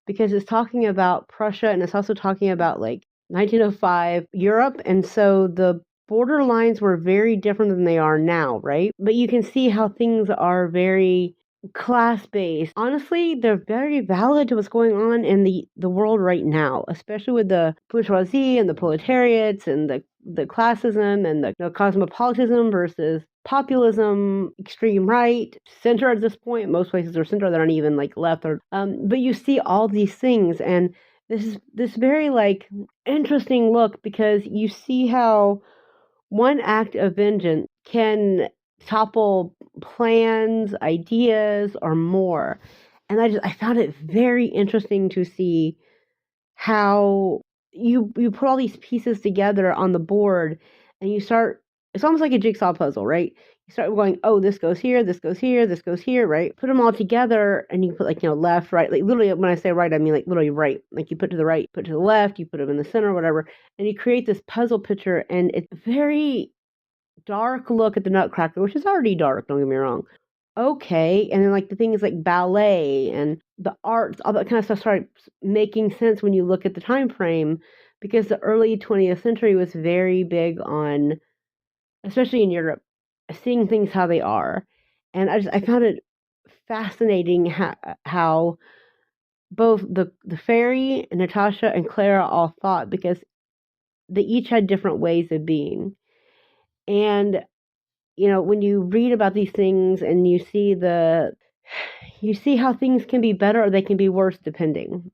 because it's talking about Prussia and it's also talking about like 1905 Europe, and so the border lines were very different than they are now, right? But you can see how things are very class based. Honestly, they're very valid to what's going on in the world right now, especially with the bourgeoisie and the proletariats and the classism and the cosmopolitanism versus populism, extreme right, center at this point. Most places are center, they're not even like left or but you see all these things, and this is this very like interesting look because you see how one act of vengeance can topple plans, ideas, or more. And I found it very interesting to see how you put all these pieces together on the board and you start, it's almost like a jigsaw puzzle, right? You start going, oh, this goes here, this goes here, this goes here, right? Put them all together and you put like, left, right, like literally when I say right, I mean like literally right. Like you put to the right, put to the left, you put them in the center, whatever, and you create this puzzle picture, and it's very dark look at the Nutcracker, which is already dark, don't get me wrong. Okay, and then like the things like ballet and the arts, all that kind of stuff started making sense when you look at the time frame, because the early 20th century was very big on, especially in Europe, seeing things how they are. And I found it fascinating how both the fairy and Natasha and Clara all thought, because they each had different ways of being. And when you read about these things and you see how things can be better or they can be worse depending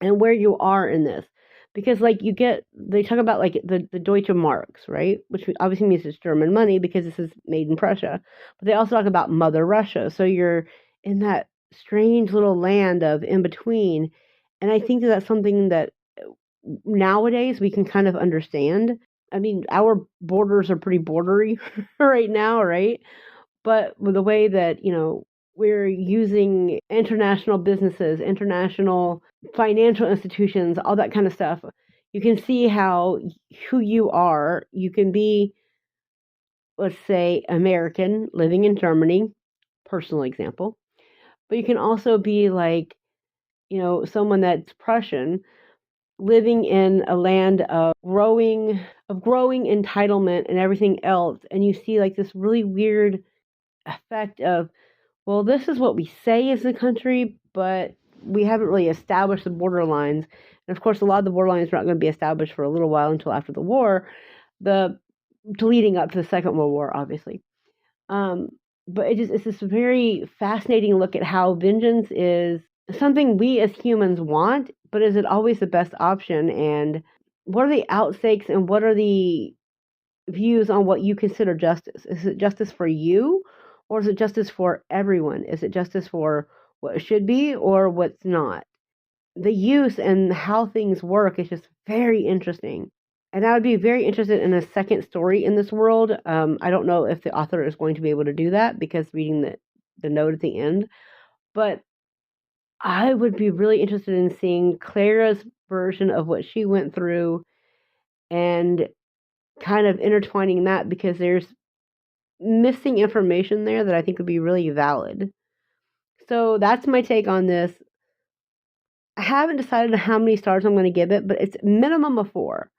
and where you are in this. Because like they talk about like the Deutsche Marks, right? Which obviously means it's German money because this is made in Prussia. But they also talk about Mother Russia. So you're in that strange little land of in between. And I think that that's something that nowadays we can kind of understand. I mean, our borders are pretty bordery right now, right? But with the way that, we're using international businesses, international financial institutions, all that kind of stuff, you can see how who you are. You can be, let's say, American living in Germany, personal example, but you can also be like someone that's Prussian living in a land of growing entitlement and everything else, and you see like this really weird effect of, well, this is what we say is the country, but we haven't really established the borderlines. And of course, a lot of the borderlines are not going to be established for a little while until after the war, leading up to the Second World War, obviously. But it's this very fascinating look at how vengeance is something we as humans want, but is it always the best option? And what are the outstakes and what are the views on what you consider justice? Is it justice for you, or is it justice for everyone? Is it justice for what it should be or what's not? The use and how things work is just very interesting. And I would be very interested in a second story in this world. I don't know if the author is going to be able to do that because reading the note at the end, but I would be really interested in seeing Clara's version of what she went through and kind of intertwining that, because there's missing information there that I think would be really valid. So that's my take on this. I haven't decided how many stars I'm going to give it, but it's minimum of 4.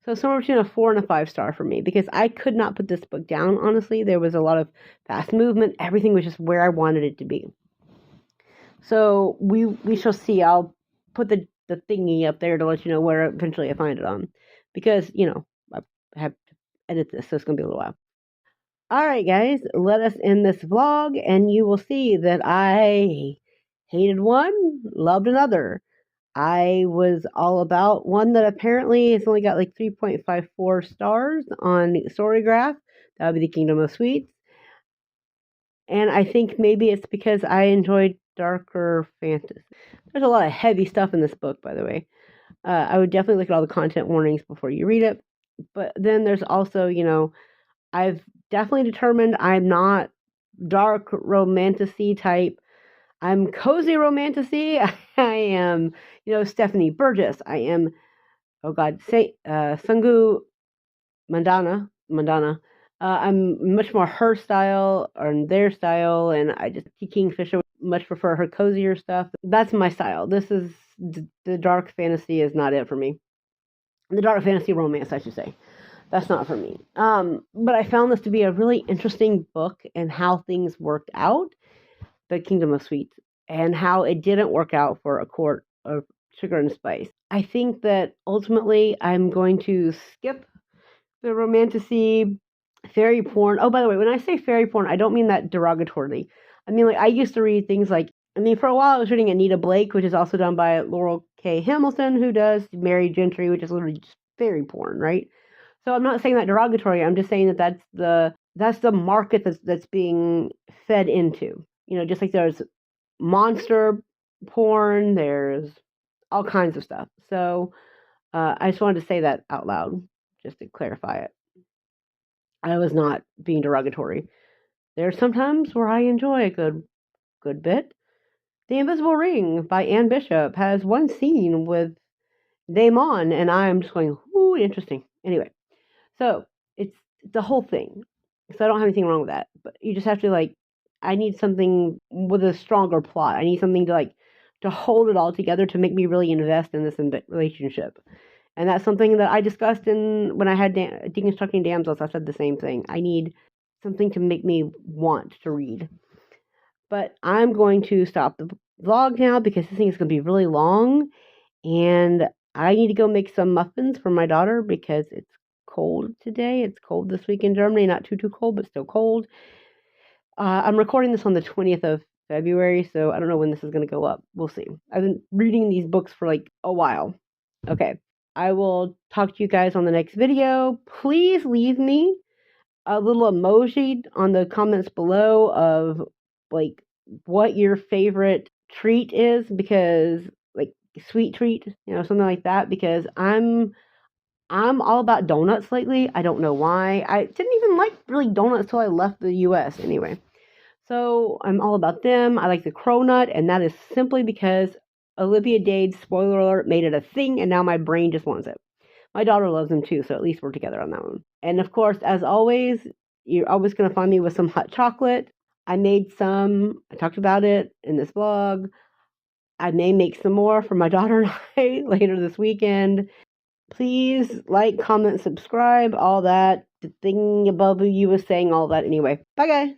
So somewhere between a 4 and a 5 star for me, because I could not put this book down, honestly. There was a lot of fast movement. Everything was just where I wanted it to be. So we shall see. I'll put the thingy up there to let you know where eventually I find it on. Because, I have to edit this, so it's going to be a little while. Alright, guys, let us end this vlog, and you will see that I hated one, loved another. I was all about one that apparently has only got like 3.54 stars on Storygraph. That would be the Kingdom of Sweets. And I think maybe it's because I enjoyed darker fantasy. There's a lot of heavy stuff in this book, by the way. I would definitely look at all the content warnings before you read it. But then there's also, I've definitely determined I'm not dark romantasy type. I'm cozy romantasy. I am, Stephanie Burgess. I am, Sungu Mandana. I'm much more her style or their style, and I just Kingfisher much prefer her cozier stuff. That's my style. This is the dark fantasy is not it for me. The dark fantasy romance, I should say. That's not for me. But I found this to be a really interesting book and how things worked out, the Kingdom of Sweets, and how it didn't work out for A Court of Sugar and Spice. I think that ultimately I'm going to skip the romantasy fairy porn. Oh, by the way, when I say fairy porn, I don't mean that derogatorily. I mean, like, I used to read things like, for a while I was reading Anita Blake, which is also done by Laurel K. Hamilton, who does Mary Gentry, which is literally just fairy porn, right? So I'm not saying that derogatory. I'm just saying that that's the market that's being fed into. Just like there's monster porn, there's all kinds of stuff. So I just wanted to say that out loud, just to clarify it. I was not being derogatory. There's sometimes where I enjoy a good bit. The Invisible Ring by Anne Bishop has one scene with Damon, and I'm just going, ooh, interesting. Anyway, so it's the whole thing. So I don't have anything wrong with that. But you just have to I need something with a stronger plot. I need something to hold it all together to make me really invest in this relationship. And that's something that I discussed when I had Deconstructing Damsels. I said the same thing. I need something to make me want to read. But I'm going to stop the vlog now because this thing is going to be really long. And I need to go make some muffins for my daughter because it's cold today. It's cold this week in Germany. Not too cold, but still cold. I'm recording this on the 20th of February, so I don't know when this is going to go up. We'll see. I've been reading these books for a while. Okay. I will talk to you guys on the next video. Please leave me a little emoji on the comments below of what your favorite treat is, because sweet treat, something like that, because I'm all about donuts lately. I don't know why. I didn't even like really donuts till I left the US anyway. So I'm all about them. I like the cronut, and that is simply because Olivia Dade's, spoiler alert, made it a thing, and now my brain just wants it. My daughter loves them too, so at least we're together on that one. And of course, as always, you're always going to find me with some hot chocolate. I made some. I talked about it in this vlog. I may make some more for my daughter and I later this weekend. Please like, comment, subscribe, all that. The thing above you was saying all that anyway. Bye, guys.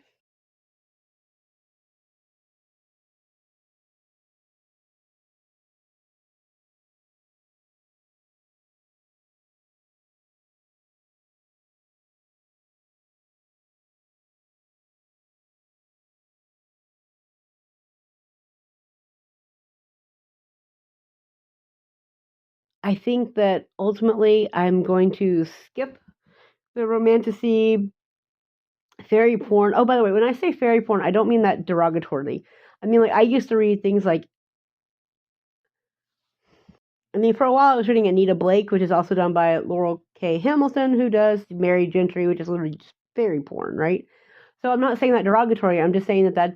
I think that ultimately I'm going to skip the romantasy fairy porn. Oh, by the way, when I say fairy porn, I don't mean that derogatorily. I mean, like, I used to read things like, for a while I was reading Anita Blake, which is also done by Laurel K. Hamilton, who does Mary Gentry, which is literally just fairy porn, right? So I'm not saying that derogatory. I'm just saying that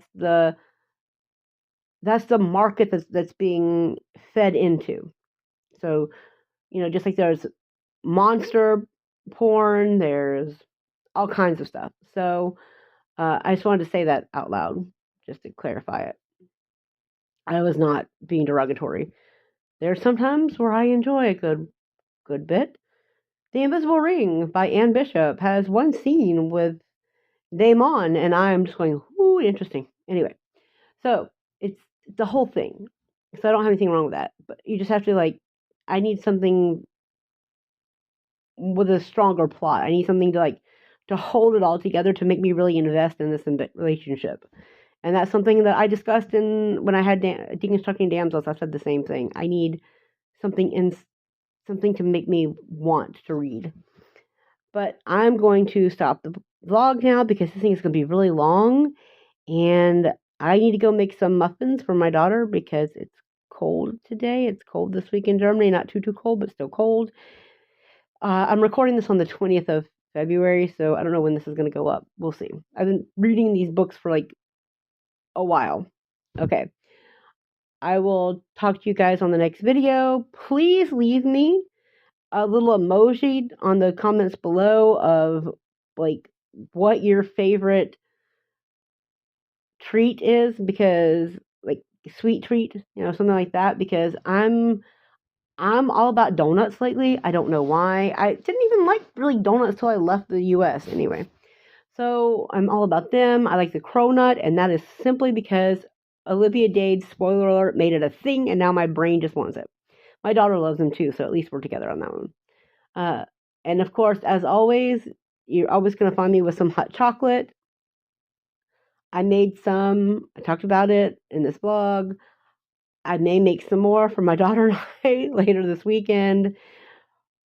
that's the market that's being fed into. So, just like there's monster porn, there's all kinds of stuff. So I just wanted to say that out loud, just to clarify it. I was not being derogatory. There's sometimes where I enjoy a good bit. The Invisible Ring by Anne Bishop has one scene with Damon, and I'm just going, ooh, interesting. Anyway, so it's the whole thing. So I don't have anything wrong with that. But you just have to, I need something with a stronger plot. I need something to hold it all together to make me really invest in this relationship. And that's something that I discussed when I had Deconstructing Damsels. I said the same thing. I need something to make me want to read. But I'm going to stop the vlog now because this thing is going to be really long. And I need to go make some muffins for my daughter because it's cold today. It's cold this week in Germany. Not too cold, but still cold. I'm recording this on the 20th of February, so I don't know when this is going to go up. We'll see. I've been reading these books for a while. Okay. I will talk to you guys on the next video. Please leave me a little emoji on the comments below of what your favorite treat is, because sweet treat, something like that, because I'm all about donuts lately. I don't know why. I didn't even like really donuts till I left the US anyway. So I'm all about them. I like the cronut, and that is simply because Olivia Dade's, spoiler alert, made it a thing, and now my brain just wants it. My daughter loves them too, so at least we're together on that one. And of course, as always, you're always going to find me with some hot chocolate. I made some. I talked about it in this vlog. I may make some more for my daughter and I later this weekend.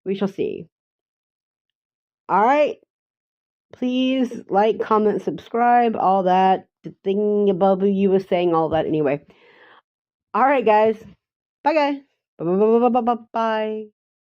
We shall see. All right. Please like, comment, subscribe, all that. The thing above you was saying all that anyway. All right, guys. Bye, guys. Bye.